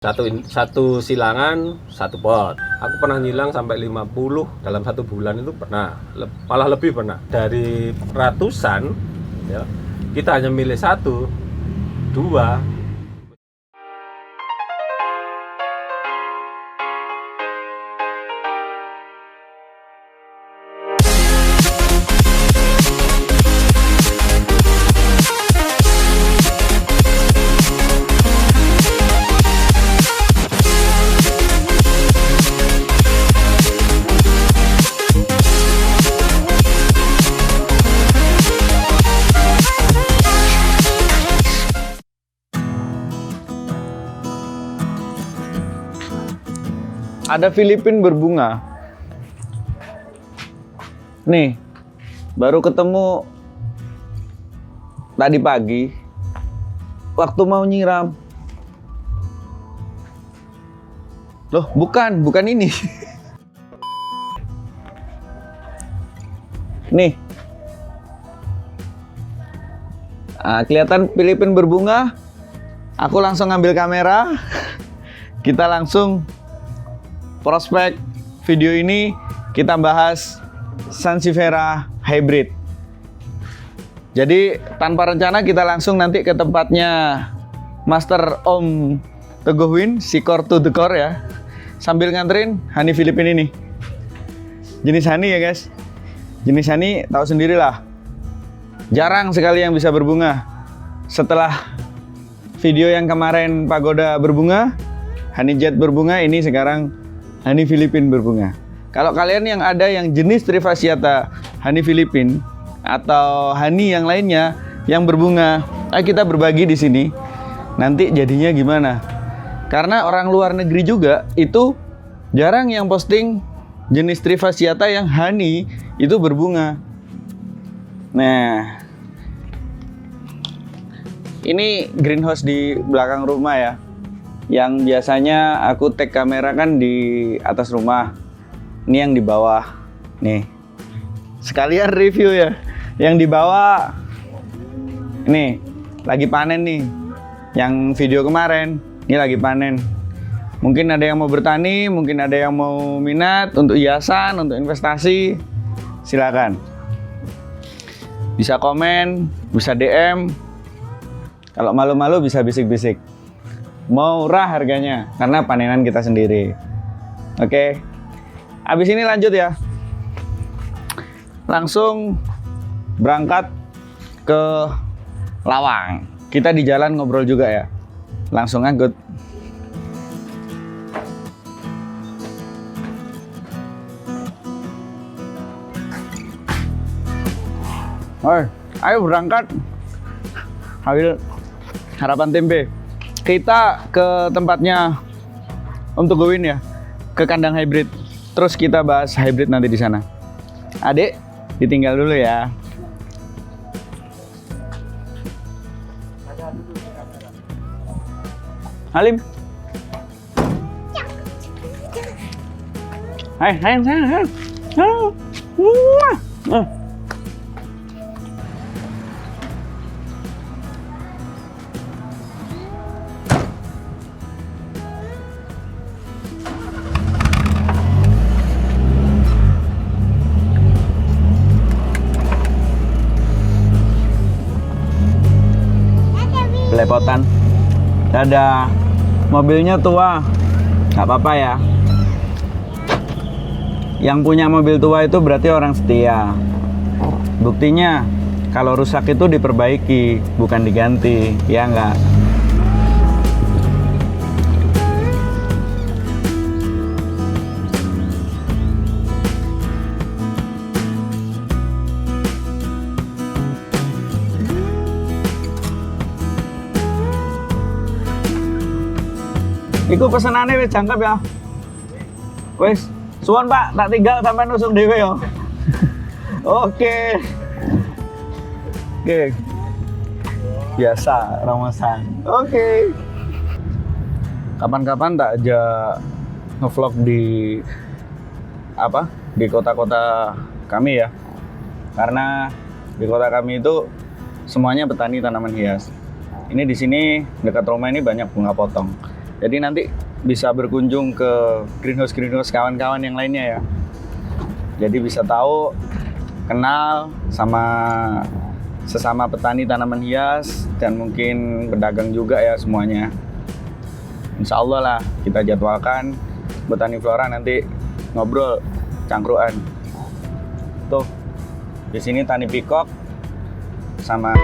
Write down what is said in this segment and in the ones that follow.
Satu silangan, satu pot. Aku pernah nyilang sampai 50 dalam 1 bulan itu pernah. Malah lebih pernah. Dari ratusan, ya, kita hanya milih 1, 2. Ada Filipin berbunga. Nih, baru ketemu tadi pagi waktu mau nyiram. Loh, bukan ini. Nih. Kelihatan Filipin berbunga. Aku langsung ngambil kamera. Kita langsung prospek video ini kita bahas Sansevieria Hybrid. Jadi tanpa rencana kita langsung nanti ke tempatnya Master Om Teguh Win, si core to the core ya. Sambil nganterin honey Filipin ini. Jenis honey ya guys. Jenis honey tahu sendirilah. Jarang sekali yang bisa berbunga. Setelah video yang kemarin pagoda berbunga, honey jet berbunga, ini sekarang honey Filipin berbunga. Kalau kalian yang ada yang jenis Trifasciata honey Filipin atau honey yang lainnya yang berbunga, kita berbagi di sini. Nanti jadinya gimana? Karena orang luar negeri juga itu jarang yang posting jenis Trifasciata yang honey itu berbunga. Nah, ini greenhouse di belakang rumah ya. Yang biasanya aku tag kamera kan di atas rumah. Ini yang di bawah. Nih. Sekalian review ya. Yang di bawah ini lagi panen nih. Yang video kemarin ini lagi panen. Mungkin ada yang mau bertani, mungkin ada yang mau minat untuk hiasan, untuk investasi. Silakan. Bisa komen, bisa DM. Kalau malu-malu bisa bisik-bisik. Murah harganya karena panenan kita sendiri. Oke. Habis ini lanjut ya. Langsung berangkat ke Lawang. Kita di jalan ngobrol juga ya. Langsung angkut. Oi, ayo berangkat. Ambil harapan tempe. Kita ke tempatnya Om Teguh Win ya, ke kandang hybrid. Terus kita bahas hybrid nanti di sana. Adik, ditinggal dulu ya. Halim. Hai, sayang. Belepotan. Dadah. Mobilnya tua. Gak apa-apa ya. Yang punya mobil tua itu berarti orang setia. Buktinya kalau rusak itu diperbaiki, bukan diganti. Ya enggak? Iku pesenane wis jangkep ya. Wis, suwon Pak, tak tinggal sampai nusuk dhewe ya. Oke. Biasa Ramasan. Oke. Kapan-kapan tak ajak ngevlog di di kota-kota kami ya. Karena di kota kami itu semuanya petani tanaman hias. Ini di sini dekat rumah ini banyak bunga potong. Jadi nanti bisa berkunjung ke greenhouse kawan-kawan yang lainnya ya. Jadi bisa tahu, kenal sama sesama petani tanaman hias dan mungkin pedagang juga ya semuanya. Insya Allah lah kita jadwalkan Botani Flora nanti ngobrol cangkruan. Tuh di sini Tani Peacock sama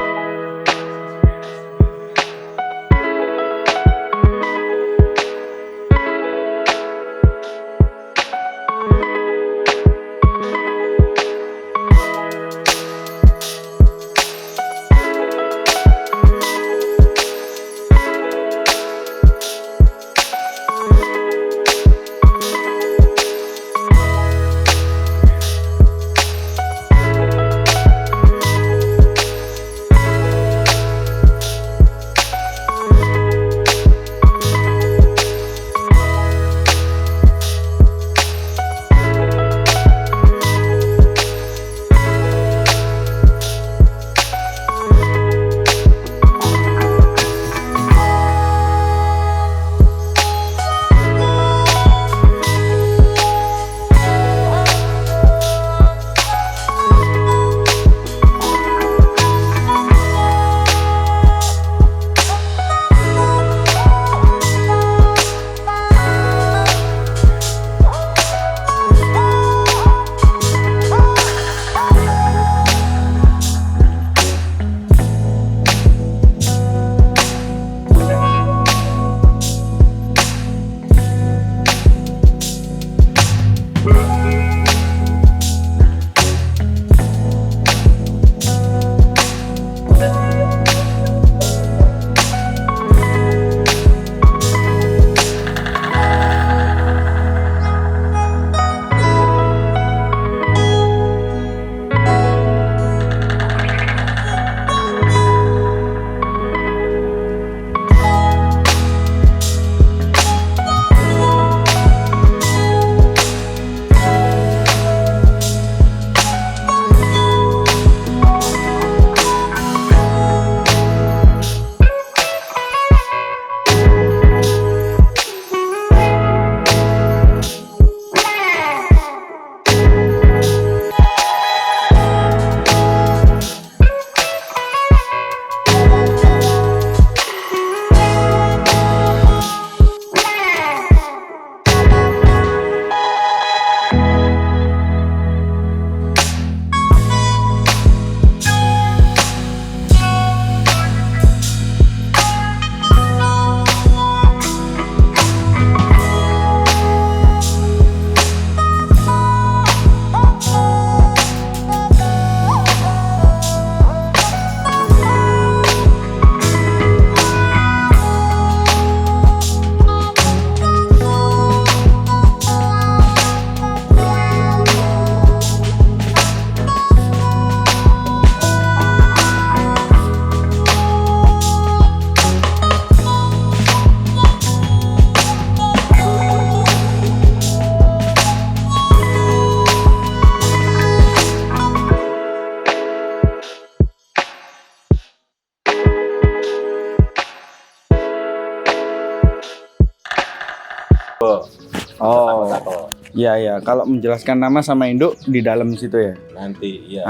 Oh, satu. Iya ya, kalau menjelaskan nama sama induk di dalam situ ya. Nanti ya.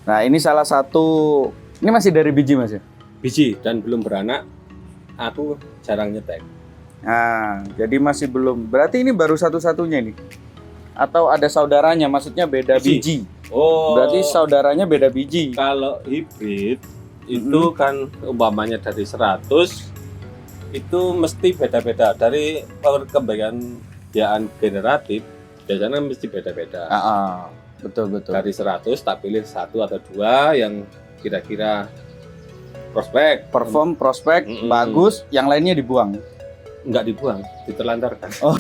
Nah ini salah satu, ini masih dari biji mas ya? Biji dan belum beranak. Aku jarang nyetek. Nah, jadi masih belum. Berarti ini baru satu-satunya nih? Atau ada saudaranya? Maksudnya beda biji? Oh. Berarti saudaranya beda biji. Kalau hibrid itu kan umpamanya dari 100 itu mesti beda-beda dari perkembangan generatif biasanya mesti beda-beda. Betul. Dari 100 tak pilih 1 atau 2 yang kira-kira prospek bagus, yang lainnya dibuang. Enggak dibuang, ditelantarkan. Oh.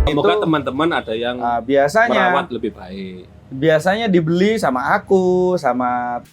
Semoga teman-teman ada yang biasanya merawat lebih baik. biasanya dibeli sama aku, sama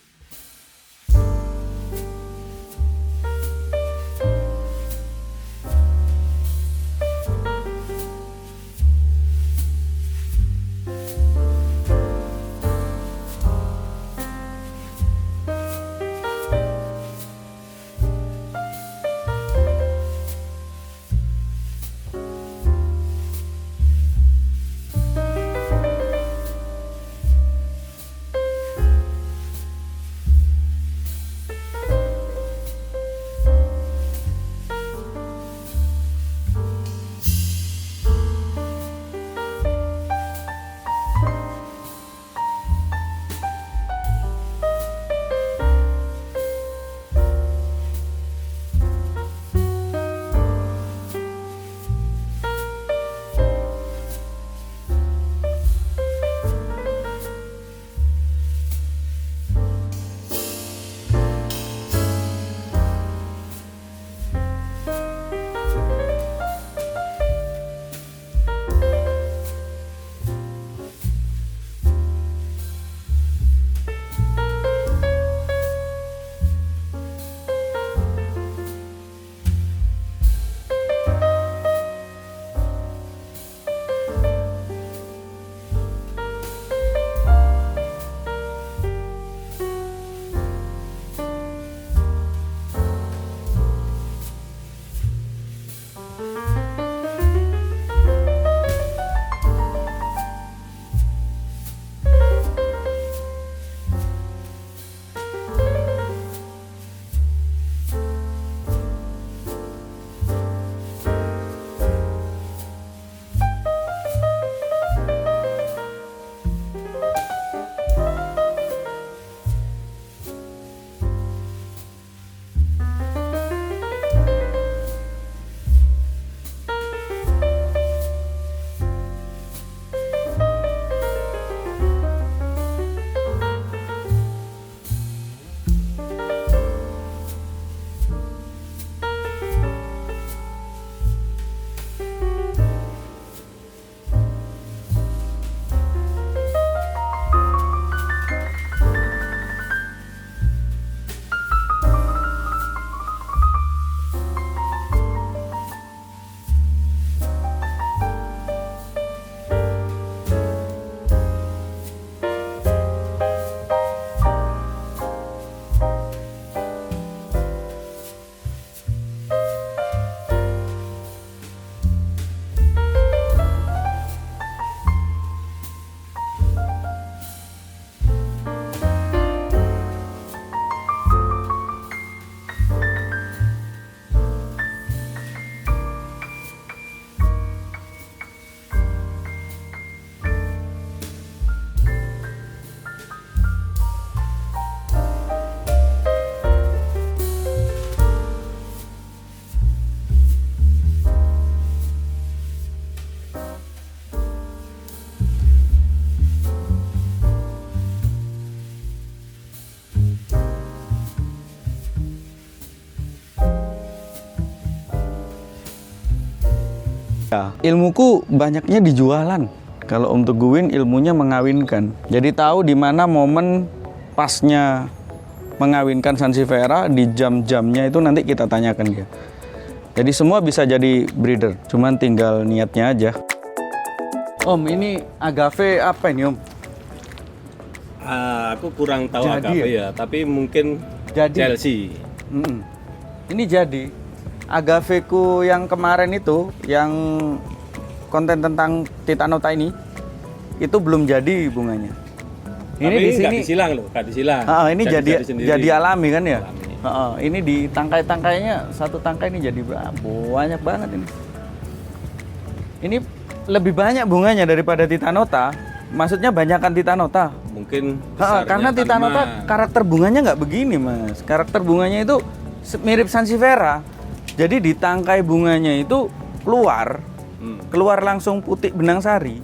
ya, ilmuku banyaknya di jualan. Kalau Om Teguhin ilmunya mengawinkan. Jadi tahu di mana momen pasnya mengawinkan Sansevieria, di jam-jamnya itu nanti kita tanyakan dia. Jadi semua bisa jadi breeder, cuman tinggal niatnya aja. Om, ini agave apa ini Om? Aku kurang tahu Jadi agave ya, tapi mungkin Jadi. Chelsea. Ini jadi agaveku yang kemarin itu, yang konten tentang Titanota ini, itu belum jadi bunganya. Tapi nggak disilang loh, nggak disilang. Ini jadi alami kan ya. Alami. Ini di tangkai-tangkainya, satu tangkai ini jadi banyak banget ini. Ini lebih banyak bunganya daripada Titanota. Maksudnya banyakan Titanota. Mungkin Karena Titanota karakter bunganya nggak begini mas. Karakter bunganya itu mirip Sansevieria. Jadi di tangkai bunganya itu keluar langsung putih benang sari.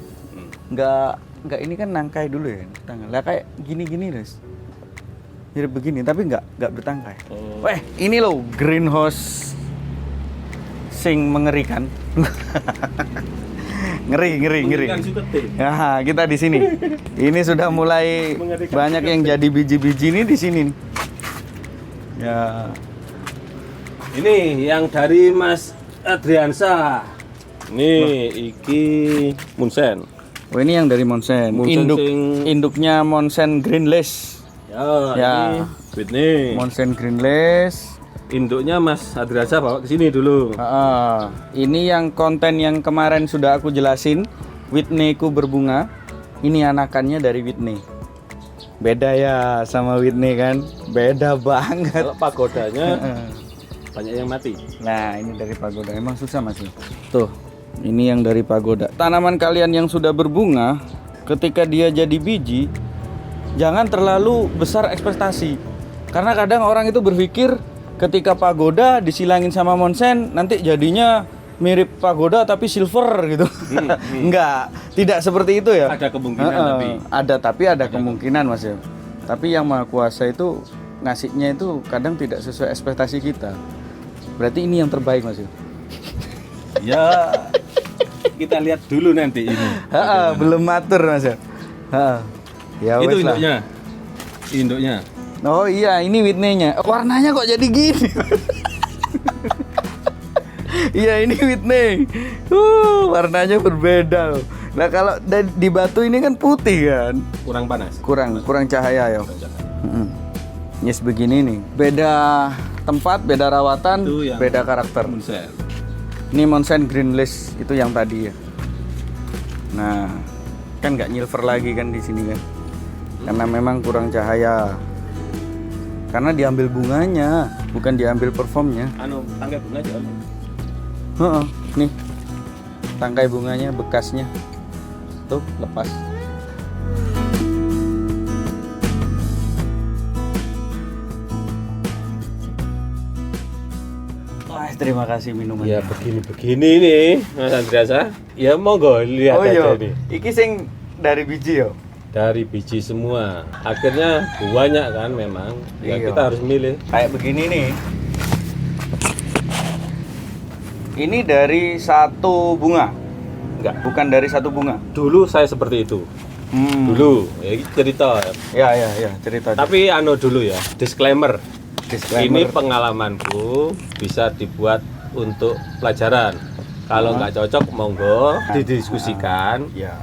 Nggak ini kan nangkai dulu ya. Lah kayak gini-gini guys. Mirip begini tapi nggak bertangkai. Weh, ini loh greenhouse sing mengerikan. ngeri. Mengerikan juga, Tim. Nah, kita di sini. Ini sudah mulai Mengerikan banyak juga, yang Tim. jadi biji-biji ini di sini. Ya. Ini yang dari Mas Adriansa. Nih, iki Munsen. Oh, ini yang dari Monsen. Monsen sing- Induknya Monsen Greenlace. Ya, Ya. ini Whitney. Monsen Greenlace. Induknya Mas Adriansa bawa ke sini dulu. Ini yang konten yang kemarin sudah aku jelasin, Whitney-ku berbunga. Ini anakannya dari Whitney. Beda ya sama Whitney kan? Beda banget. Kalau pagodanya banyak yang mati. Nah, ini dari pagoda. Emang susah Mas. Tuh, ini yang dari pagoda. Tanaman kalian yang sudah berbunga, ketika dia jadi biji, jangan terlalu besar ekspektasi. Karena kadang orang itu berpikir ketika pagoda disilangin sama Monsen, nanti jadinya mirip pagoda tapi silver gitu. Enggak, tidak seperti itu ya. Ada kemungkinan tapi ada kemungkinan Mas ya. Tapi yang Maha Kuasa itu ngasihnya itu kadang tidak sesuai ekspektasi kita. Berarti ini yang terbaik Mas ya. ya kita lihat dulu nanti ini. Belum matur Mas ya. Ya Itu wes lah. induknya. Induknya. Oh iya, ini Whitney-nya. Warnanya kok jadi gini? Iya, ini Whitney. Warnanya berbeda loh. Nah, kalau di batu ini kan putih kan. Kurang panas. Kurang cahaya ya. Yes, begini nih. Beda tempat, beda rawatan, Itu yang beda karakter. Munsen. Ini Monsen Greenlace itu yang tadi ya. Nah, kan nggak nyilver lagi kan di sini kan. Karena memang kurang cahaya. Karena diambil bunganya, bukan diambil performnya. Tangkai bunga aja. Nih, tangkai bunganya, bekasnya. Tuh, lepas. Wah, terima kasih minumannya. Ya begini nih Mas Andreasa. Ya monggo lihat aja nih. Iki sing dari biji yo. Dari biji semua. Akhirnya banyak kan memang. Ya Iya. kita harus milih. Kayak begini nih. Ini dari satu bunga. Enggak. Bukan dari satu bunga. Dulu saya seperti itu. Dulu ya ini cerita. Ya, cerita. Tapi dulu ya, disclaimer. Disclaimer. Ini pengalamanku bisa dibuat untuk pelajaran. Kalau nggak cocok monggo didiskusikan. Ya.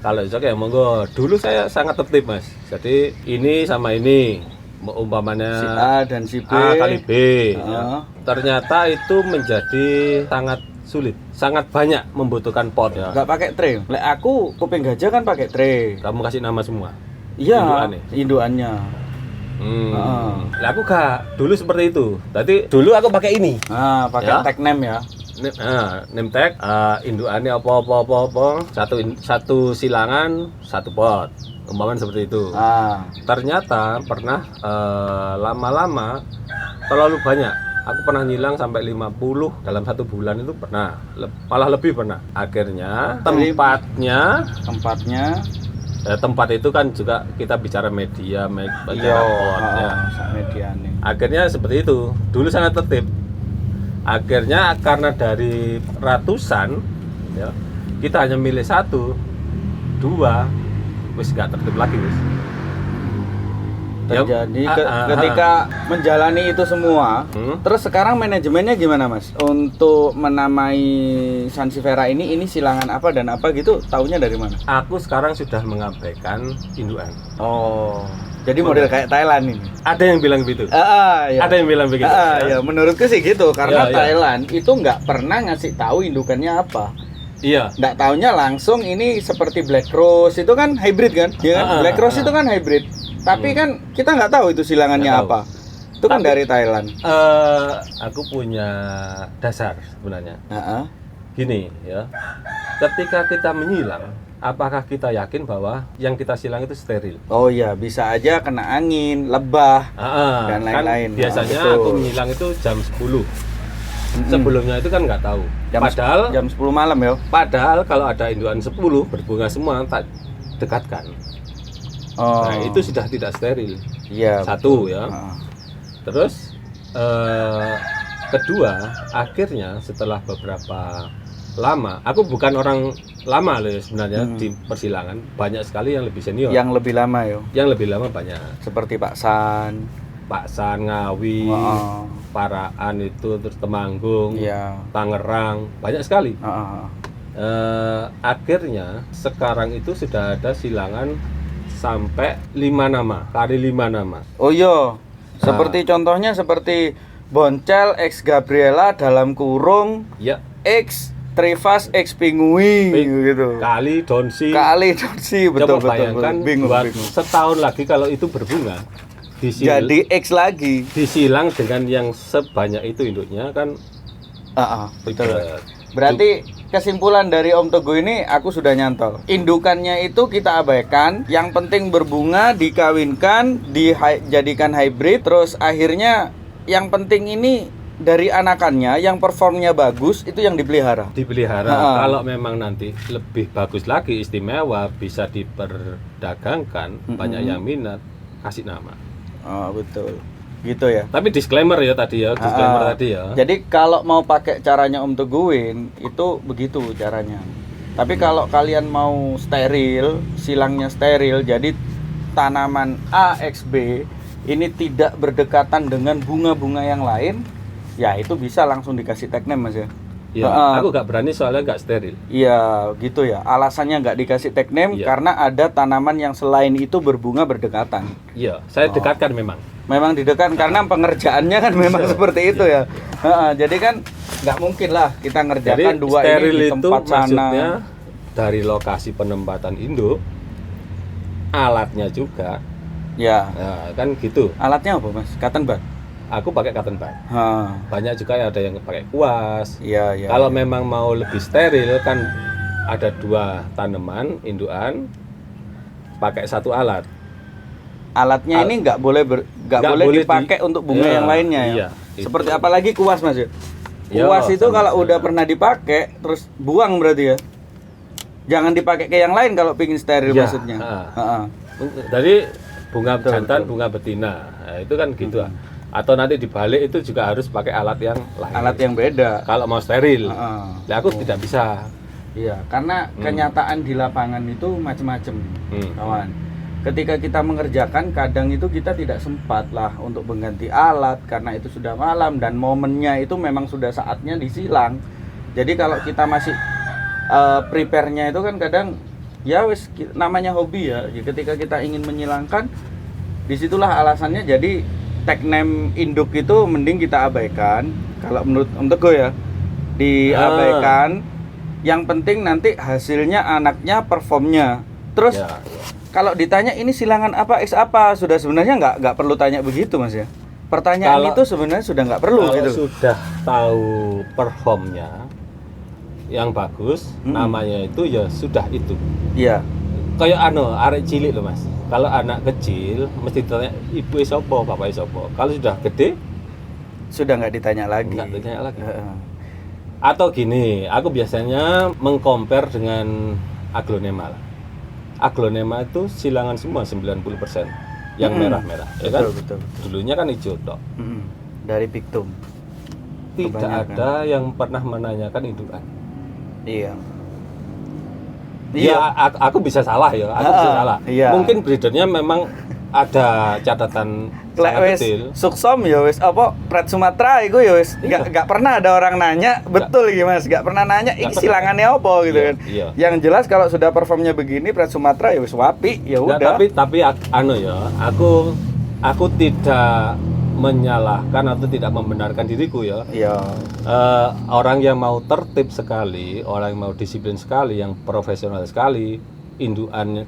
Kalau cocok ya monggo. Dulu saya sangat tertib Mas. Jadi ini sama ini umpamanya Si A dan si B. A kali B. Ah. Ya. Ternyata itu menjadi sangat sulit, sangat banyak membutuhkan pot ya. Nggak pakai tray. Lek aku kuping gajah kan pakai tray. Kamu kasih nama semua. Iya. Indukannya? Induannya. Lah aku gak dulu seperti itu. Tadi dulu aku pakai ini. Nah, pakai Ya. tag name ya. Name tag, indukannya apa. Satu silangan, satu pot. Umpamanya seperti itu. Ternyata pernah lama-lama terlalu banyak. Aku pernah nyilang sampai 50 dalam satu bulan itu pernah. Malah lebih pernah. Akhirnya tempatnya tempat itu kan juga kita bicara media potnya. Mediane. Akhirnya seperti itu. Dulu sangat tertib. Akhirnya karena dari ratusan ya, kita hanya milih 1, 2, wis gak tertib lagi wis. Terjadi ketika menjalani itu semua. Terus sekarang manajemennya gimana Mas? Untuk menamai Sansevieria ini silangan apa dan apa gitu, taunya dari mana? Aku sekarang sudah mengabaikan indukan. Oh, jadi model kayak Thailand ini. Ada yang bilang begitu. Ya. Ada yang bilang begitu. Ya, menurutku sih gitu karena Ya. Thailand itu nggak pernah ngasih tahu indukannya apa. Iya. Nggak taunya langsung ini seperti Black Rose itu kan hybrid kan? Ya kan? Black Rose itu kan hybrid. Tapi kan kita nggak tahu itu silangannya Nggak apa. Itu kan dari Thailand. Aku punya dasar sebenarnya. Heeh. Gini ya. Ketika kita menyilang, apakah kita yakin bahwa yang kita silang itu steril? Oh iya, bisa aja kena angin, lebah, dan lain-lain. Kan biasanya betul. aku menyilang itu jam 10. Sebelumnya itu kan nggak tahu. Padahal jam 10 malam ya. Padahal kalau ada indukan 10 berbunga semua tak dekatkan. Oh. Nah, itu sudah tidak steril. Iya. Satu ya. Terus kedua, akhirnya setelah beberapa lama, aku bukan orang lama loh ya sebenarnya di persilangan, banyak sekali yang lebih senior. Yang lebih lama yo. Yang lebih lama banyak. Seperti Pak San, Ngawi, Paraan itu, terus Temanggung, iya. Tangerang, banyak sekali. Akhirnya sekarang itu sudah ada silangan sampai 5 nama, kali 5 nama. Oh iya, seperti contohnya seperti Boncel X Gabriela dalam kurung Ya. X Trivas X Pingui gitu. Kali Donsi. betul. Bayangkan Bingung. Setahun lagi kalau itu berbunga, Jadi X lagi. disilang dengan yang sebanyak itu induknya kan. Betul. Berarti kesimpulan dari Om Teguh ini aku sudah nyantol. Indukannya itu kita abaikan, yang penting berbunga, dikawinkan, dijadikan hybrid, terus akhirnya yang penting ini dari anakannya yang performnya bagus itu yang dipelihara. Kalau memang nanti lebih bagus lagi, istimewa, bisa diperdagangkan, banyak yang minat, kasih nama. Betul. Gitu ya. Tapi disclaimer tadi ya. Jadi kalau mau pakai caranya Om Teguhin itu begitu caranya. Tapi kalau kalian mau steril, silangnya steril, jadi tanaman A, X, B ini tidak berdekatan dengan bunga-bunga yang lain, ya itu bisa langsung dikasih tag name Mas ya. Iya, aku nggak berani soalnya nggak steril. Iya, gitu ya. Alasannya nggak dikasih tag name karena ada tanaman yang selain itu berbunga berdekatan. Iya, saya dekatkan memang. Memang didekatkan karena pengerjaannya kan memang seperti itu ya. Jadi kan nggak mungkin lah kita ngerjakan dua ini di tempat itu sana. Maksudnya dari lokasi penempatan induk, alatnya juga. Ya. Nah, kan gitu. Alatnya apa Mas? Cotton bud. Aku pakai cotton bud. Banyak juga ada yang pakai kuas. Iya. Kalau memang mau lebih steril kan ada 2 tanaman indukan pakai 1 alat. Alatnya ini nggak boleh dipakai untuk bunga yang lainnya ya. Iya, seperti apalagi kuas Mas ya. Iya, Kuas itu kalau udah pernah dipakai terus buang berarti ya. Jangan dipakai ke yang lain kalau pingin steril maksudnya. Dari bunga jantan, bunga betina. Nah, itu kan gitu. Atau nanti dibalik itu juga harus pakai alat yang lain. Alat yang beda. Kalau mau steril. Nah, aku tidak bisa. Iya, karena kenyataan di lapangan itu macam-macam, kawan. Ketika kita mengerjakan, kadang itu kita tidak sempat lah untuk mengganti alat karena itu sudah malam dan momennya itu memang sudah saatnya disilang. Jadi kalau kita masih prepare-nya itu kan kadang ya wis namanya hobi ya. Ketika kita ingin menyilangkan, disitulah alasannya. Jadi tag name induk itu mending kita abaikan. Kalau menurut Om Teguh ya, diabaikan. Yang penting nanti hasilnya anaknya, performnya. Terus kalau ditanya ini silangan apa, X apa, sudah sebenarnya nggak perlu tanya begitu Mas ya. Pertanyaan itu sebenarnya sudah nggak perlu kalau gitu. Sudah tahu performnya yang bagus, namanya itu ya sudah itu. Iya. Kayak arek cilik loh Mas. Kalau anak kecil mesti ditanya ibu sopo, bapak sopo. Kalau sudah gede sudah nggak ditanya lagi. Nggak ditanya lagi. Atau gini, aku biasanya mengcompare dengan aglonema lah. Aglonema itu silangan semua 90% yang merah-merah, ya kan? Betul. Dulunya kan hijau tok. Dari Pictum. Tidak ada yang pernah menanyakan indukan. Iya. Ya, aku bisa salah ya, bisa salah. Iya. Mungkin breedernya memang ada catatan sangat detail. Suksom ya wis apa Pret Sumatera itu ya wis enggak pernah ada orang nanya betul iki Mas, enggak pernah nanya iki silangannya apa gitu kan. Iya. Yang jelas kalau sudah performnya begini Pret Sumatera ya wis wapi, ya udah. Tapi aku tidak menyalahkan atau tidak membenarkan diriku ya. Iya. Orang yang mau tertib sekali, orang yang mau disiplin sekali, yang profesional sekali,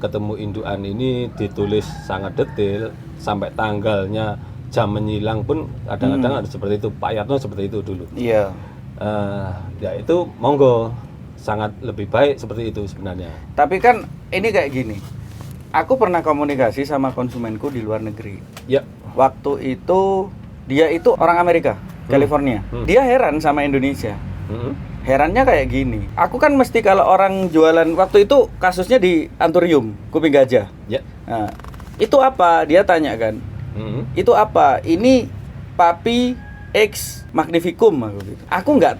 ketemu indukan ini ditulis sangat detail sampai tanggalnya, jam menyilang pun kadang-kadang ada seperti itu. Pak Yatno seperti itu dulu. Iya. Ya itu monggo, sangat lebih baik seperti itu sebenarnya. Tapi kan ini kayak gini. Aku pernah komunikasi sama konsumenku di luar negeri. Ya. Waktu itu dia itu orang Amerika, California. Dia heran sama Indonesia. Herannya kayak gini. Aku kan mesti kalau orang jualan, waktu itu kasusnya di Anturium, kuping gajah. Ya. Nah, itu apa? Dia tanya kan. Itu apa? Ini papi X magnificum aku gitu. Aku nggak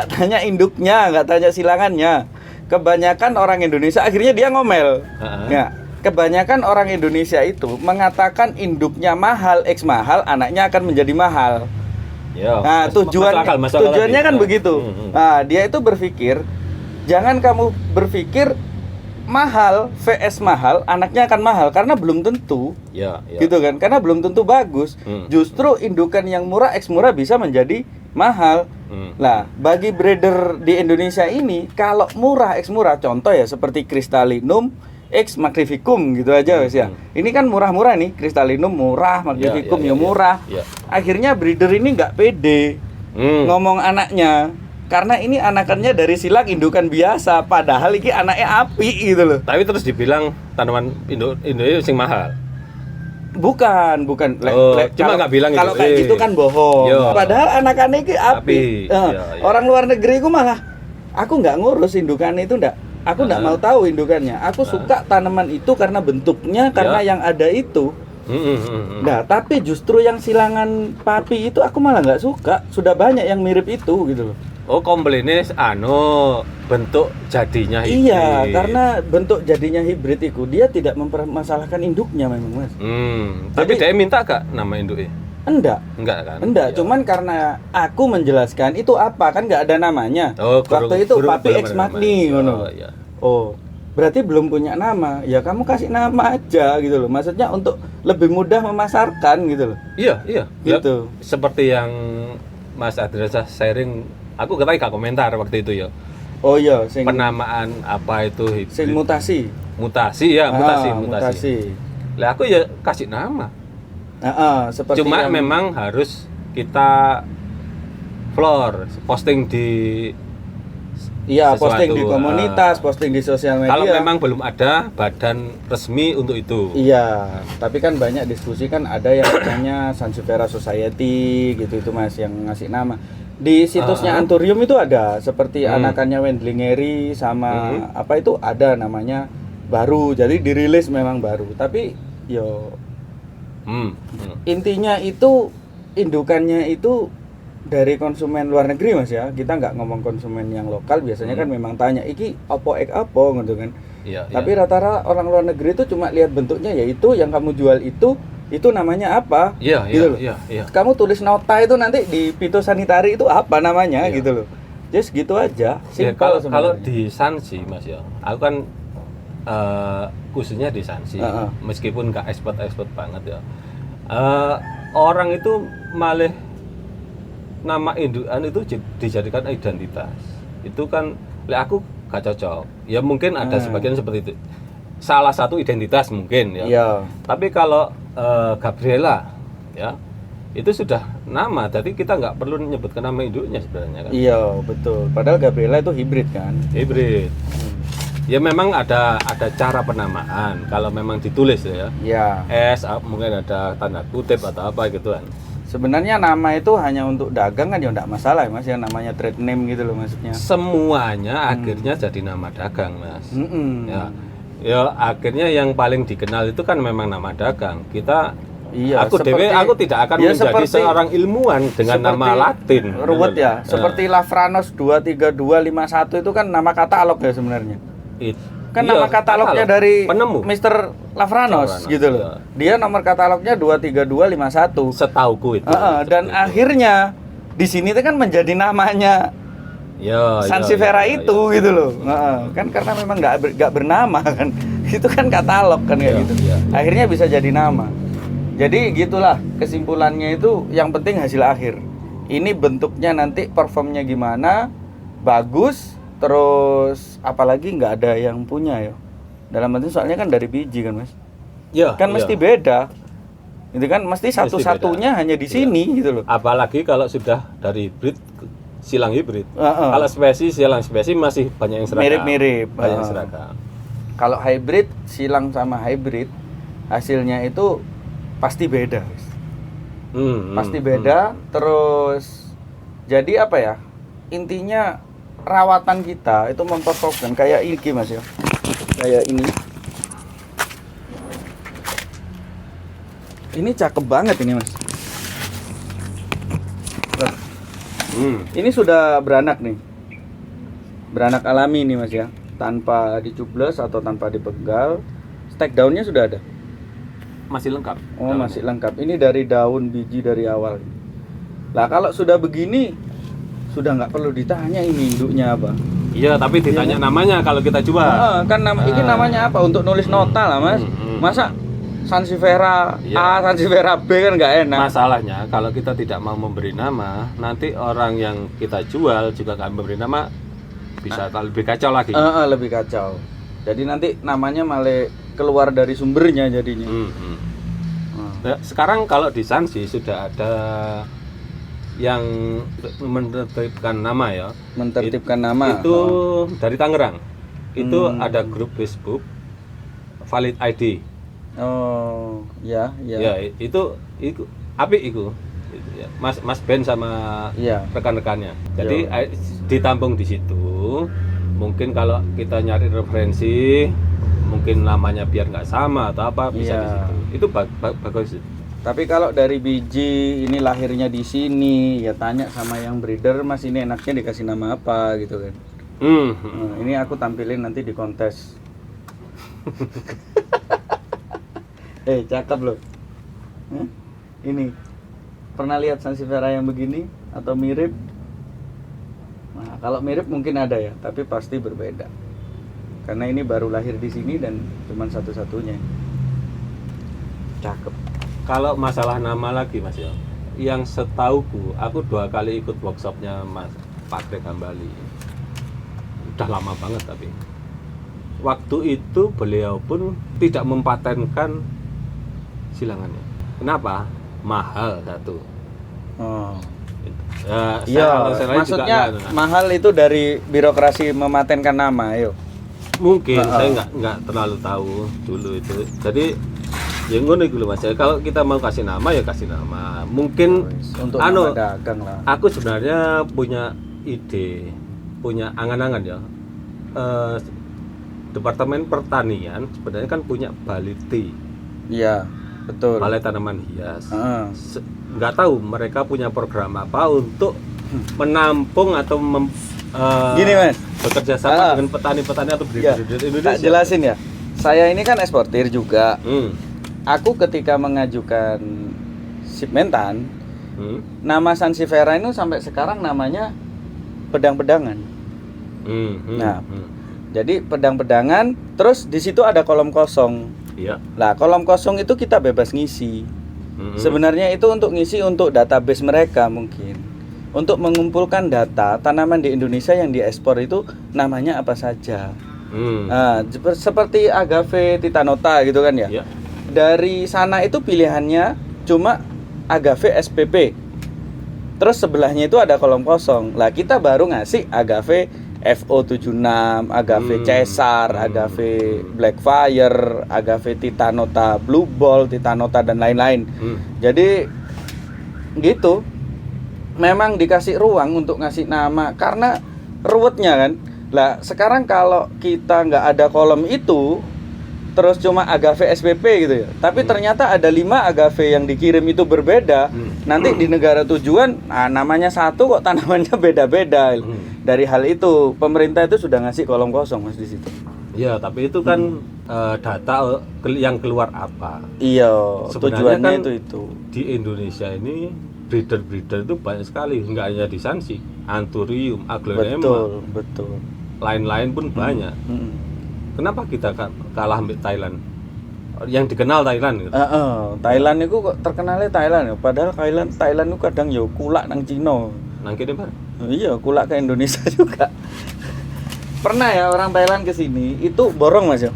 tanya induknya, nggak tanya silangannya. Kebanyakan orang Indonesia akhirnya dia ngomel. Ya, kebanyakan orang Indonesia itu mengatakan induknya mahal, X mahal, anaknya akan menjadi mahal. Ya, Nah, tujuannya kan begitu. Nah, dia itu berpikir, jangan kamu berpikir mahal vs mahal, anaknya akan mahal karena belum tentu. Ya. Gitu kan? Karena belum tentu bagus. Justru indukan yang murah X murah bisa menjadi mahal. Lah, bagi breeder di Indonesia ini kalau murah X murah, contoh ya seperti Crystallinum X magnificum gitu aja wes ya. Ini kan murah-murah nih, Crystallinum murah, magnificum murah. Ya. Akhirnya breeder ini nggak pede ngomong anaknya. Karena ini anakannya dari silang indukan biasa, padahal ini anaknya api gitu loh. Tapi terus dibilang tanaman Indonesia sing mahal. Bukan. Cuma nggak bilang kalau kayak gitu kan bohong. Yo. Padahal anakannya ini api. Ya. Orang luar negeri ku malah aku nggak ngurus indukan itu ndak. Aku nggak mau tahu indukannya. Aku suka tanaman itu karena bentuknya, karena yang ada itu. Nah, tapi justru yang silangan papi itu aku malah nggak suka. Sudah banyak yang mirip itu gitu loh. Oh, komplainnya bentuk jadinya hibrid. Iya, karena bentuk jadinya hibrid itu dia tidak mempermasalahkan induknya memang, Mas. Tapi dia minta gak nama induknya? Enggak kan? Enggak, Ya. cuman karena aku menjelaskan itu apa, kan nggak ada namanya. Oh, waktu itu papi X magni ngono. Iya. Oh, berarti belum punya nama. Ya kamu kasih nama aja gitu loh. Maksudnya untuk lebih mudah memasarkan gitu loh. Iya. Gitu. Seperti yang Mas Adresa sharing, aku gak komentar waktu itu ya. Oh iya, penamaan apa itu hibrid. Sing mutasi. Mutasi. Lah aku ya kasih nama. Seperti cuma memang harus kita posting di posting di komunitas, posting di sosial media. Kalau memang belum ada badan resmi untuk itu. Iya, tapi kan banyak diskusi kan, ada yang namanya Sansevieria Society gitu itu Mas yang ngasih nama. Di situsnya Anthurium itu ada seperti anakannya Wendlingeri sama apa itu ada namanya baru. Jadi dirilis memang baru, tapi intinya itu indukannya itu dari konsumen luar negeri Mas ya. Kita nggak ngomong konsumen yang lokal, biasanya kan memang tanya iki opo ek apa gitu kan. Iya, tapi rata-rata orang luar negeri itu cuma lihat bentuknya, yaitu yang kamu jual itu namanya apa? Iya. Kamu tulis nota itu nanti di fitosanitari itu apa namanya gitu loh. Just gitu aja. Simpel kalau di Sansi Mas ya. Aku kan khususnya di Sansi, meskipun nggak expert banget ya. Orang itu malah nama indukan itu dijadikan identitas. Itu kan aku gak cocok. Ya mungkin ada sebagian seperti itu. Salah satu identitas mungkin ya. Iya. Tapi kalau Gabriela ya itu sudah nama, jadi kita nggak perlu menyebutkan nama induknya sebenarnya kan. Iya betul. Padahal Gabriela itu hibrid kan. Hibrid. Ya memang ada cara penamaan. Kalau memang ditulis ya. Iya. S mungkin ada tanda kutip atau apa gitu kan. Sebenarnya nama itu hanya untuk dagang kan ya enggak masalah Mas, yang namanya trade name gitu loh maksudnya. Semuanya akhirnya jadi nama dagang Mas. Ya akhirnya yang paling dikenal itu kan memang nama dagang. Aku tidak akan menjadi seorang ilmuwan dengan nama Latin. Ruwet ya. Seperti Lafranos 23251 itu kan nama katalog ya sebenarnya. Nama katalognya dari penemu Mr. Lafranos gitu loh. Dia nomor katalognya 23251. Setauku itu. Dan akhirnya di sini itu kan menjadi namanya Sansevieria itu gitu loh. Kan karena memang nggak bernama kan. Itu kan katalog kan kayak gitu. Akhirnya bisa jadi nama. Jadi gitulah kesimpulannya, itu yang penting hasil akhir. Ini bentuknya nanti performnya gimana, bagus, terus apalagi nggak ada yang punya ya. Dalam arti soalnya kan dari biji kan Mas. Mesti beda. Itu kan mesti satu-satunya hanya di sini gitu loh. Apalagi kalau sudah dari hibrid, silang hibrid. Kalau silang spesies masih banyak yang seragam. Mirip-mirip. Banyak yang seragam. Kalau hybrid, silang sama hybrid, hasilnya itu pasti beda. Pasti beda. Terus jadi apa ya? Intinya rawatan kita itu memperfokuskan kayak ini Mas ya. Kayak ini. Ini cakep banget ini Mas. Ini sudah beranak nih. Beranak alami nih Mas ya. Tanpa dicubles atau tanpa dipegal. Stek daunnya sudah ada. Masih lengkap. Oh, masih lengkap. Ini dari daun biji dari awal. Lah kalau sudah begini sudah nggak perlu ditanya ini induknya apa. Iya, tapi ditanya namanya kalau kita jual. Kan ini namanya apa? Untuk nulis nota lah Mas. Masa Sansevieria A, Sansevieria B kan nggak enak. Masalahnya kalau kita tidak mau memberi nama, nanti orang yang kita jual juga nggak memberi nama, bisa lebih kacau lagi. Lebih kacau. Jadi nanti namanya malah keluar dari sumbernya jadinya. Nah, sekarang kalau di Sansi sudah ada yang menertibkan nama ya. Mentertibkan nama. Itu dari Tangerang. Itu ada grup Facebook Valid ID. Oh, ya. Ya, itu apik itu. Ya, Mas Ben sama rekan-rekannya. Jadi ditampung di situ. Mungkin kalau kita nyari referensi, mungkin namanya biar nggak sama atau apa bisa di situ. Itu bagus. Tapi kalau dari biji ini lahirnya di sini, ya tanya sama yang breeder, Mas ini enaknya dikasih nama apa gitu kan. Nah, ini aku tampilin nanti di kontes. Cakep loh. Ini pernah lihat Sansevieria yang begini atau mirip? Nah, kalau mirip mungkin ada ya, tapi pasti berbeda. Karena ini baru lahir di sini dan cuma satu-satunya. Cakep. Kalau masalah nama lagi Mas ya, yang setauku aku 2 kali ikut workshopnya Mas Pak Greg Hambali. Udah lama banget tapi waktu itu beliau pun tidak mempatenkan silangannya. Kenapa? Mahal satu. Maksudnya juga mahal itu dari birokrasi mematenkan nama, ayo. Mungkin saya nggak terlalu tahu dulu itu. Jadi yang ngono iku lho Mas. Kalau kita mau kasih nama ya kasih nama. Mungkin untuk nama dagang lah. Aku sebenarnya punya ide, punya angan-angan ya. Departemen Pertanian sebenarnya kan punya Bali Tea. Iya, betul. Balai Tanaman Hias. Nggak tahu mereka punya program apa untuk menampung atau gini Mas, bekerja sama dengan petani-petani atau breeder Indonesia. Tak jelasin ya. Saya ini kan eksportir juga. Aku ketika mengajukan shipmentan, nama Sansevieria itu sampai sekarang namanya pedang-pedangan. Jadi pedang-pedangan, terus di situ ada kolom kosong. Iya. Nah, kolom kosong itu kita bebas ngisi. Sebenarnya itu untuk ngisi untuk database mereka mungkin. Untuk mengumpulkan data tanaman di Indonesia yang diekspor itu namanya apa saja. Nah, seperti agave titanota gitu kan ya. Iya. Dari sana itu pilihannya cuma agave SPP. Terus sebelahnya itu ada kolom kosong. Lah kita baru ngasih agave FO76, agave Caesar, agave Blackfire, agave titanota Blue Ball, titanota dan lain-lain. Jadi gitu. Memang dikasih ruang untuk ngasih nama karena ruwetnya kan. Lah sekarang kalau kita nggak ada kolom itu, terus cuma agave SPP gitu ya. Tapi ternyata ada 5 agave yang dikirim itu berbeda. Nanti di negara tujuan, namanya satu kok tanamannya beda-beda. Dari hal itu, pemerintah itu sudah ngasih kolom kosong Mas di situ. Iya, tapi itu kan data yang keluar apa? Iya, tujuannya kan itu. Di Indonesia ini breeder-breeder itu banyak sekali, enggak hanya di Sansi, Anthurium, Aglaonema. Betul. Lain-lain pun banyak. Kenapa kita kalah sama Thailand? Yang dikenal Thailand gitu. Thailand itu kok terkenalnya Thailand ya. Padahal Thailand itu kadang ya kulak nang Cina. Nang kene Pak. Iya, kulak ke Indonesia juga. Pernah ya orang Thailand ke sini itu borong Mas ya?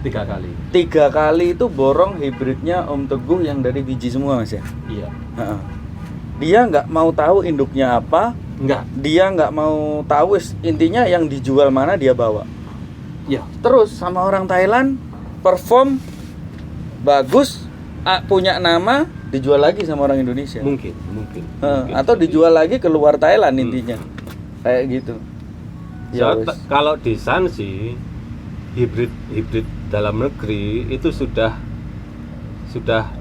3 kali. 3 kali itu borong hibridnya Om Teguh yang dari biji semua Mas ya? Iya. Dia nggak mau tahu induknya apa. Enggak. Dia nggak mau tahu, intinya yang dijual mana dia bawa. Ya. Terus sama orang Thailand perform bagus, punya nama, dijual lagi sama orang Indonesia. Mungkin. Atau dijual lagi keluar Thailand intinya. Kayak gitu. Ya, kalau di Sansi hibrid dalam negeri itu sudah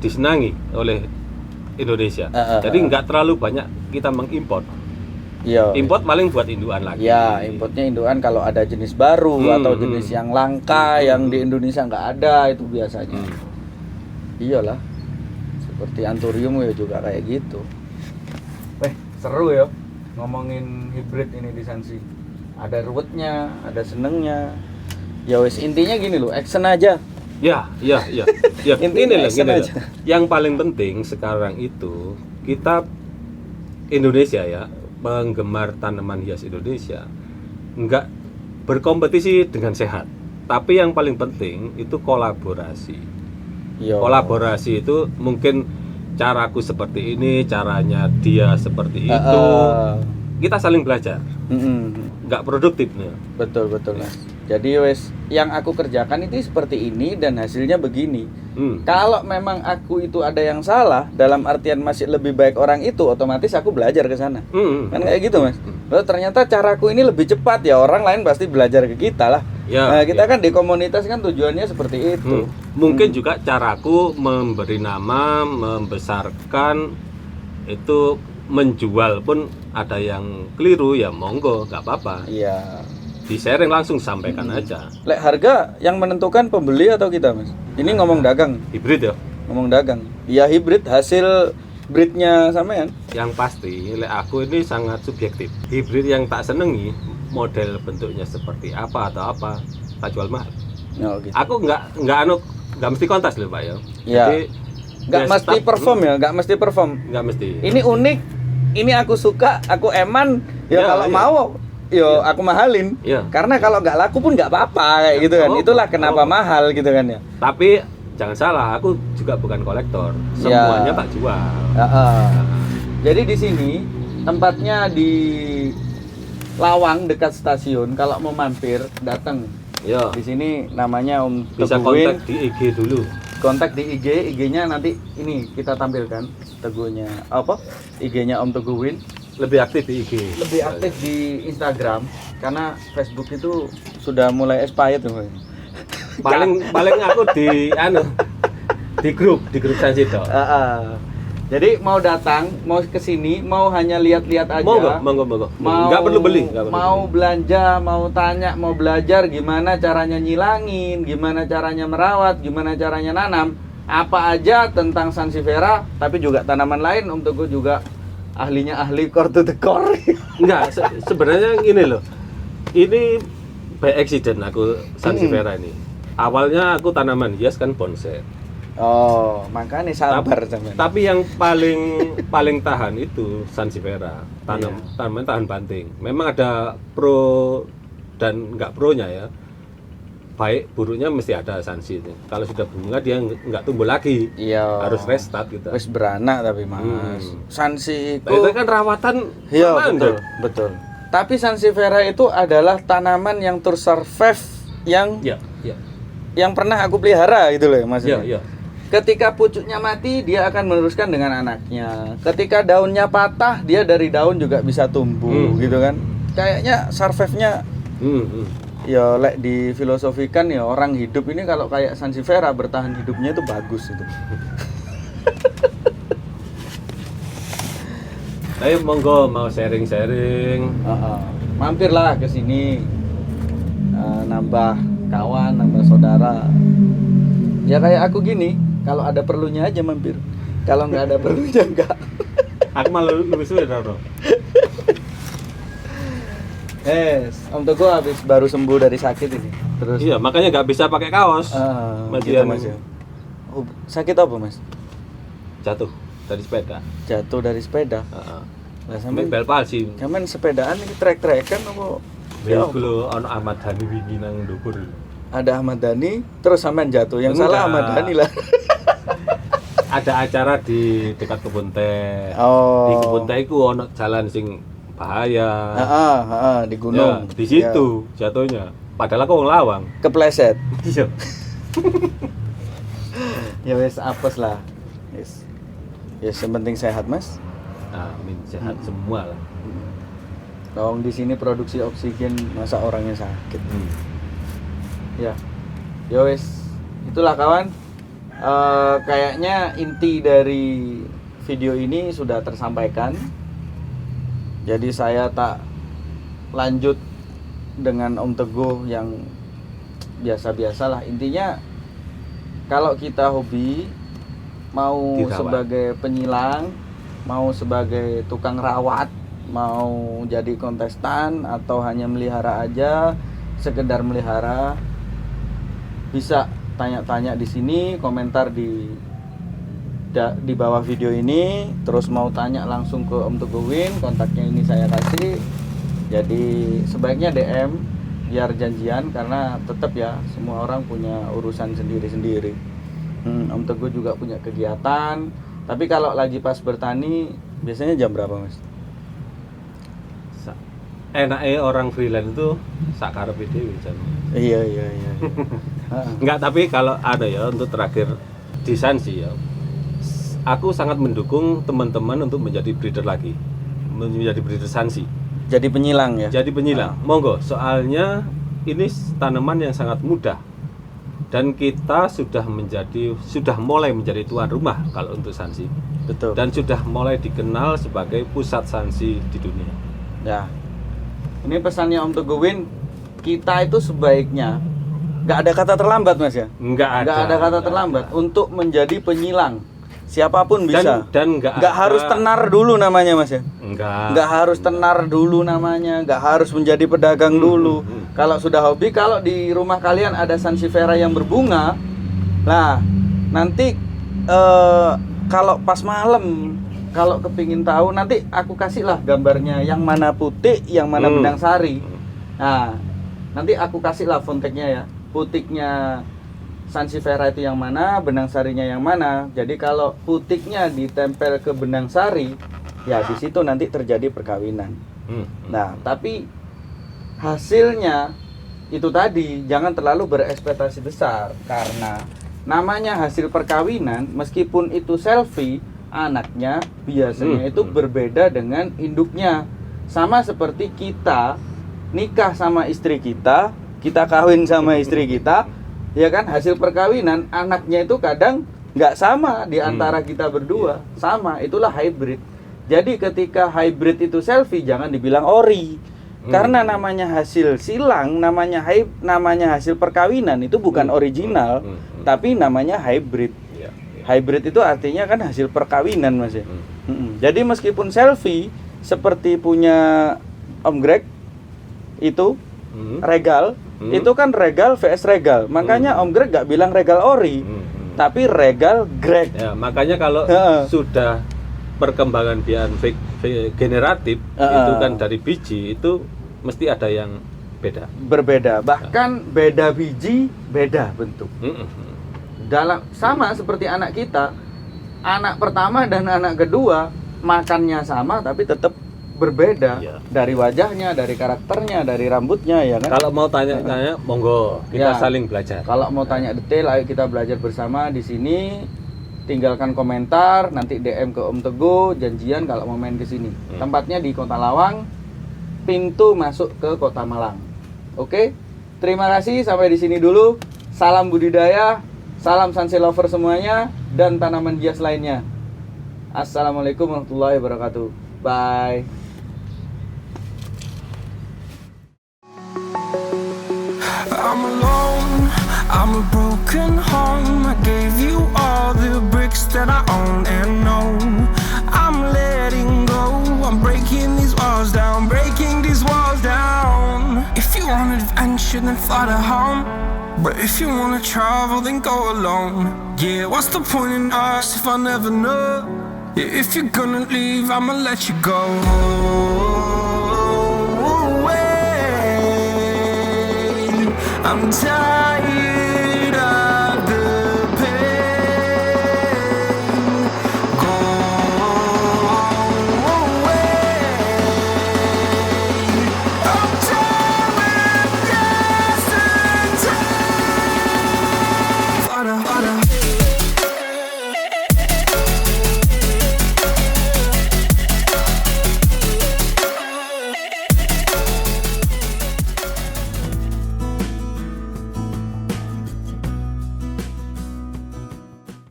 disenangi oleh Indonesia. Jadi nggak terlalu banyak kita mengimpor. Iya. Import paling buat induan lagi. Ya, importnya induan kalau ada jenis baru atau jenis yang langka yang di Indonesia nggak ada itu biasanya. Iyalah. Seperti Anturium ya juga kayak gitu. Seru ya ngomongin hibrid ini di Sansi. Ada ruwetnya, ada senengnya. Ya wes intinya gini loh, action aja. Ya. Intinya action gini aja. loh. Yang paling penting sekarang itu kita Indonesia ya, penggemar tanaman hias Indonesia nggak berkompetisi dengan sehat. Tapi yang paling penting itu kolaborasi. Yo. Kolaborasi itu mungkin caraku seperti ini, caranya dia seperti itu. Kita saling belajar. Nggak produktif nih. Betul Mas. Jadi wes yang aku kerjakan itu seperti ini dan hasilnya begini. Kalau memang aku itu ada yang salah dalam artian masih lebih baik orang itu, otomatis aku belajar ke sana. Kan kayak gitu Mas. Lalu ternyata caraku ini lebih cepat ya, orang lain pasti belajar ke kita lah. Ya, nah kita kan di komunitas kan tujuannya seperti itu. Mungkin juga caraku memberi nama, membesarkan itu, menjual pun ada yang keliru ya monggo, nggak apa-apa. Iya. Di sharing langsung sampaikan aja. Lek harga yang menentukan pembeli atau kita Mas? Ini ngomong dagang. Hibrid ya. Ngomong dagang. Iya hibrid, hasil breednya sampean. Yang pasti, lek aku ini sangat subjektif. Hibrid yang tak senengi, model bentuknya seperti apa atau apa, tak jual mahal. Oh, gitu. Aku nggak mesti kontas loh Pak ya. Iya. Jadi Nggak mesti perform ya, nggak mesti perform. Nggak mesti. Ini unik, ini aku suka, aku eman. Ya, kalau mau, aku mahalin. Iya. Karena kalau nggak laku pun nggak apa-apa kayak gitu kan. Itulah kenapa mahal gitu kan ya. Tapi jangan salah, aku juga bukan kolektor. Semuanya tak jual. Jadi di sini tempatnya di Lawang dekat stasiun. Kalau mau mampir datang. Ya. Di sini namanya Om Bisa Teguhin. kontak di IG dulu. Kontak di IG-nya nanti ini kita tampilkan Teguhnya apa? IG-nya Om Teguhin. Lebih aktif di IG. Lebih aktif di Instagram karena Facebook itu sudah mulai expired tuh. Paling aku di di grup Sansito. Jadi mau datang, mau ke sini, mau hanya lihat-lihat aja. Monggo. Mau Nggak perlu beli. Mau belanja, mau tanya, mau belajar gimana caranya nyilangin, gimana caranya merawat, gimana caranya nanam, apa aja tentang Sansifera, tapi juga tanaman lain. Om Teguh juga ahlinya ahli core to the core. Enggak, sebenarnya gini loh. Ini by accident aku Sansifera ini. Awalnya aku tanaman hias kan bonsai. Oh, makanya sabar teman. Tapi yang paling tahan itu Sansifera, tanaman tahan banting. Memang ada pro dan enggak pro-nya ya. Baik buruknya mesti ada Sansi itu. Kalau sudah bunga dia enggak tumbuh lagi. Iya. Harus restart gitu. Wis beranak tapi Mas. Sansi itu kan rawatan. Iya, betul. Tapi Sansifera itu adalah tanaman yang tersurvive yang pernah aku pelihara gitu loh maksudnya. Iya. Ketika pucuknya mati, dia akan meneruskan dengan anaknya. Ketika daunnya patah, dia dari daun juga bisa tumbuh, gitu kan? Kayaknya survive-nya, ya lek difilosofikan ya orang hidup ini kalau kayak Sansifera bertahan hidupnya itu bagus itu. Ayo monggo mau sharing-sharing. Mampirlah ke sini, nambah kawan, nambah saudara. Ya kayak aku gini. Kalau ada perlunya aja mampir. Kalau nggak ada perlunya enggak. Aku malah lebih sulit Roro. Om Teguh habis baru sembuh dari sakit ini. Terus. Iya, makanya nggak bisa pakai kaos. Gitu, Mas ya. Oh, sakit apa Mas? Jatuh dari sepeda. Jatuh dari sepeda. Lah sampe bel palsi. Sampean sepedaan iki trek-trekan apa? Ya kulo ono Ahmad Dhani wingi nang ndukur. Ada Ahmad Dhani, terus sampean jatuh. Yang salah Ahmad Dhani lah. Ada acara di dekat kebun teh. Di kebun teh iku ono jalan sing bahaya. Di gunung. Ya, di situ jatuhnya. Padahal aku wong Lawang. Kepleset. Iya. Ya wes apes lah. Yes. Ya yang penting sehat, Mas. Amin, sehat semua lah. Dong di sini produksi oksigen masa orangnya sakit. Ya. Ya wes. Itulah kawan. Kayaknya inti dari video ini sudah tersampaikan. Jadi saya tak lanjut dengan Om Teguh yang biasa-biasalah. Intinya kalau kita hobi, mau Dirawat. sebagai penyilang, mau sebagai tukang rawat, mau jadi kontestan atau hanya melihara aja, sekedar melihara, bisa tanya-tanya di sini, komentar di bawah video ini. Terus mau tanya langsung ke Om Teguh Win, kontaknya ini saya kasih. Jadi sebaiknya DM biar janjian, karena tetap ya semua orang punya urusan sendiri-sendiri. Om Teguh juga punya kegiatan. Tapi kalau lagi pas bertani biasanya jam berapa, Mas? Enaknya orang freelance itu sakarepe dhewe jan. Iya. Enggak, tapi kalau ada ya untuk terakhir di Sansi ya, aku sangat mendukung teman-teman untuk menjadi breeder lagi, menjadi breeder Sansi. Jadi penyilang ya? Jadi penyilang, monggo. Soalnya ini tanaman yang sangat mudah dan kita sudah mulai menjadi tuan rumah kalau untuk Sansi. Betul. Dan sudah mulai dikenal sebagai pusat Sansi di dunia. Ya. Ini pesannya Om Teguh Win, kita itu sebaiknya nggak ada kata terlambat, Mas ya? Nggak ada kata terlambat untuk menjadi penyilang. Siapapun bisa. Dan nggak harus tenar dulu namanya, Mas ya? Nggak harus tenar dulu namanya, nggak harus menjadi pedagang dulu. Kalau sudah hobi, kalau di rumah kalian ada sansevieria yang berbunga, nah nanti kalau pas malam, kalau kepingin tahu, nanti aku kasih lah gambarnya yang mana putih, yang mana benang sari. Nah, nanti aku kasih lah fonteknya ya, putiknya sansevieria itu yang mana, benang sarinya yang mana. Jadi kalau putiknya ditempel ke benang sari, ya di situ nanti terjadi perkawinan. Nah, tapi hasilnya itu tadi jangan terlalu berekspektasi besar, karena namanya hasil perkawinan, meskipun itu selfie, anaknya biasanya itu berbeda dengan induknya. Sama seperti kita nikah sama istri kita, kita kawin sama istri kita, ya kan, hasil perkawinan anaknya itu kadang nggak sama di antara kita berdua. Sama, itulah hybrid. Jadi ketika hybrid itu selfie, jangan dibilang ori. Karena namanya hasil silang, namanya hasil perkawinan itu bukan original, tapi namanya hybrid. Hybrid itu artinya kan hasil perkawinan, Mas ya. Jadi meskipun selfie seperti punya Om Greg itu Regal, itu kan Regal vs Regal. Makanya Om Greg gak bilang Regal ori, tapi Regal Greg. Ya, makanya kalau sudah perkembangan bian generatif itu kan dari biji itu mesti ada yang beda. Berbeda, bahkan beda biji, beda bentuk. Sama seperti anak kita, anak pertama dan anak kedua makannya sama tapi tetap berbeda. Dari wajahnya, dari karakternya, dari rambutnya, ya kan. Kalau mau tanya-tanya, monggo kita saling belajar. Kalau mau tanya detail, ayo kita belajar bersama di sini. Tinggalkan komentar, nanti DM ke Om Teguh, janjian kalau mau main ke sini. Tempatnya di Kota Lawang, pintu masuk ke Kota Malang. Oke, terima kasih, sampai di sini dulu. Salam budidaya. Salam Sansi lover semuanya dan tanaman hias lainnya. Assalamualaikum warahmatullahi wabarakatuh. Bye. I'm alone, I'm a broken home. I gave you all the bricks that I own and know. I'm letting go, I'm breaking these walls down, breaking these walls down. If you want adventure, then fly to home. But if you wanna travel, then go alone. Yeah, what's the point in us if I never know? Yeah, if you're gonna leave, I'ma let you go. I'm tired.